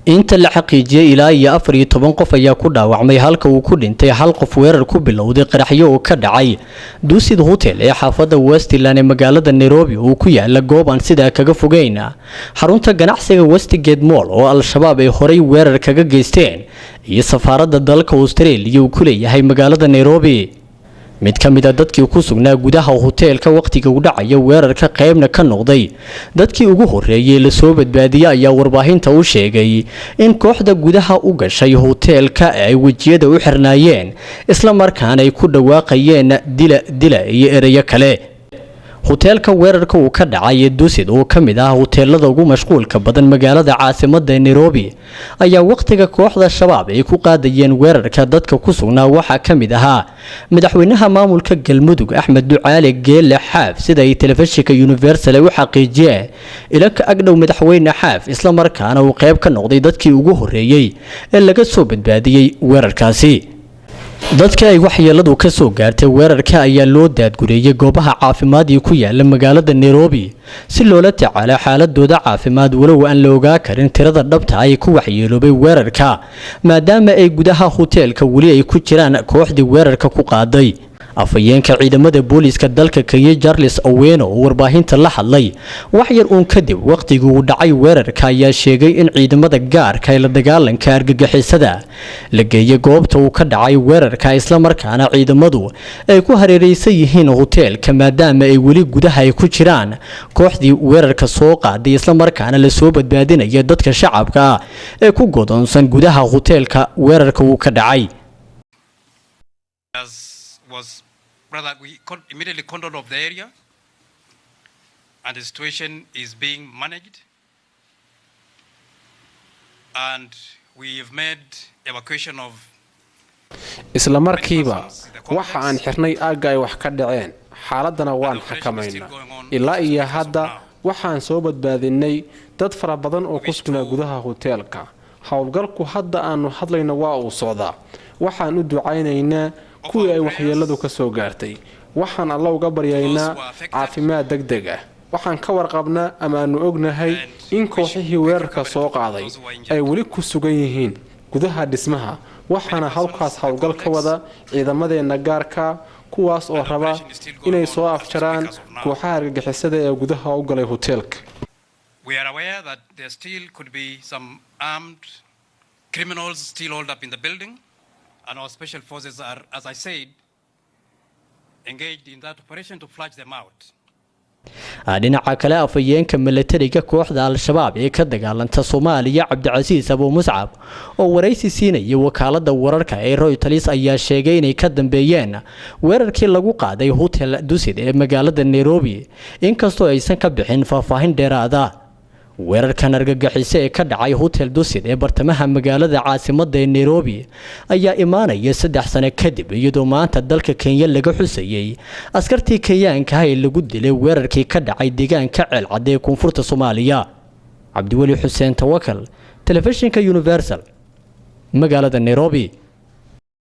inta la xaqiijiyay ilaa iyo 14 qof ayaa ku dhaawacmay halka uu ku dhintay hal qof weerar ku bilowday qaraxyo oo ka dhacay Dusit Hotel ee xaafadda Westland ee magaalada Nairobi oo ku yaala goob aan sida kaga fogeyn xarunta ganacsiga Westgate Mall oo al-shabaab ay horay weerar kaga geysteen iyo safaaradda dalka Australia uu ku leeyahay magaalada Nairobi mid ka mid ah dadkii ku sugnaa gudaha hoteelka waqtiga uu dhacay weerarka qaybna ka noqday dadkii ugu horeeyay la soo badbaadiyay ayaa warbaahinta u sheegay in kooxda gudaha u gashay hoteelka ay wajiyada u xirnaayeen isla markaana ay ku dhawaaqayeen dila iyo ereyo kale hoteelka weerarka uu ka dhacay Dusit oo kamid ah hoteelada ugu mashquulka badan magaalada caasimadda Nairobi ayaa waqtiga kooxda shabaab ay ku qaadayeen weerarka dadka ku sugnaa waxa kamid ahaa madaxweynaha maamulka Galmudug Axmed Ducaale Geelle Xaaf sida ay telefishinka Universal u xaqiijiyeen ila ka agdhow madaxweyne Xaaf isla markaana uu qayb ka noqday dadkii ugu horeeyay ee laga soo badbaadiyay weerarkaasi dadka ay waxyeeladu ka soo gaartay weerarka ayaa loo daadgureeyay goobaha caafimaad ee ku yaala magaalada Nairobi si loola tacaalo xaaladooda caafimaad walow aan la ogaa karin tirada dhabta ay ku waxyeeloobay weerarka maadaama ay gudaha hoteelka wali ay ku jiraan kooxdii weerarka ku qaaday afayeenka ciidamada booliska dalka Kenya Charles Oweno oo warbaahinta la hadlay wax yar uun kadib waqtigii uu dhacay weerarka ayaa sheegay in ciidamada gaarka ee la dagaalanka argagixisada la geeyay goobta uu ka dhacay weerarka isla markaana ciidamadu ay ku hareeraysan yihiin hoteelka maadaama ay wali gudaha ay ku jiraan kooxdii weerarka soo qaaday isla markaana la soo badbaadinaya dadka shacabka ee ku godoonsan gudaha hoteelka weerarka uu ka dhacay Brother, we immediately cordoned off the area and the situation is being managed and we've made evacuation of isla markiiba waxa aan xirnay aagga ay wax ka dhaceen xaaladana waan xakameynaa ilaa iyo hadda waxaan soo badbaadinay dad fara badan oo ku sugnaa gudaha hoteelka hawlgalku hadda aanu hadlayna waa uu socdaa waxaan u ducaynaynaa kuwii ay waxyeeladu ka soo gaartay waxaan alla uga baryaynaa caafimaad degdeg ah waxaan ka warqabnaa ama aanu ognahay in kooxihii weerarka soo qaaday ay weli ku sugan yihiin gudaha dhismaha waxaana halkaas hawlgal ka wada ciidamadeena gaarka kuwaas oo raba inay soo afjaraan kooxaha argagixisada ee gudaha u galay hoteelka We are aware that there still could be some armed criminals still holed up in the building. And our special forces are, as I said, engaged in that operation to flush them out. dhinaca kale afayeenka militariga kooxda al-shabaab ee ka dagaalanta Soomaaliya Cabdicasiis Abu Muscab oo waraysi siinay wakaalada wararka ee Reuters ayaa sheegay inay ka dambeeyeen weerarkii lagu qaaday hotel Dusit ee magaalada Nairobi inkastoo aysan ka bixin faahfaahin dheeraad ah weerarkan argagixisay ee ka dhacay hotel Dusit ee bartamaha magaalada caasimadda ee Nairobi ayaa imaanaya 3 sano kadib iyadoo maanta dalka Kenya laga xusayay askartii Kenyaanka ah ee lagu dilay weerarkii ka dhacay deegaanka Ceelcad ee koonfurta Soomaaliya Cabdiwali Xuseen Tawakal telefishinka Universal magaalada Nairobi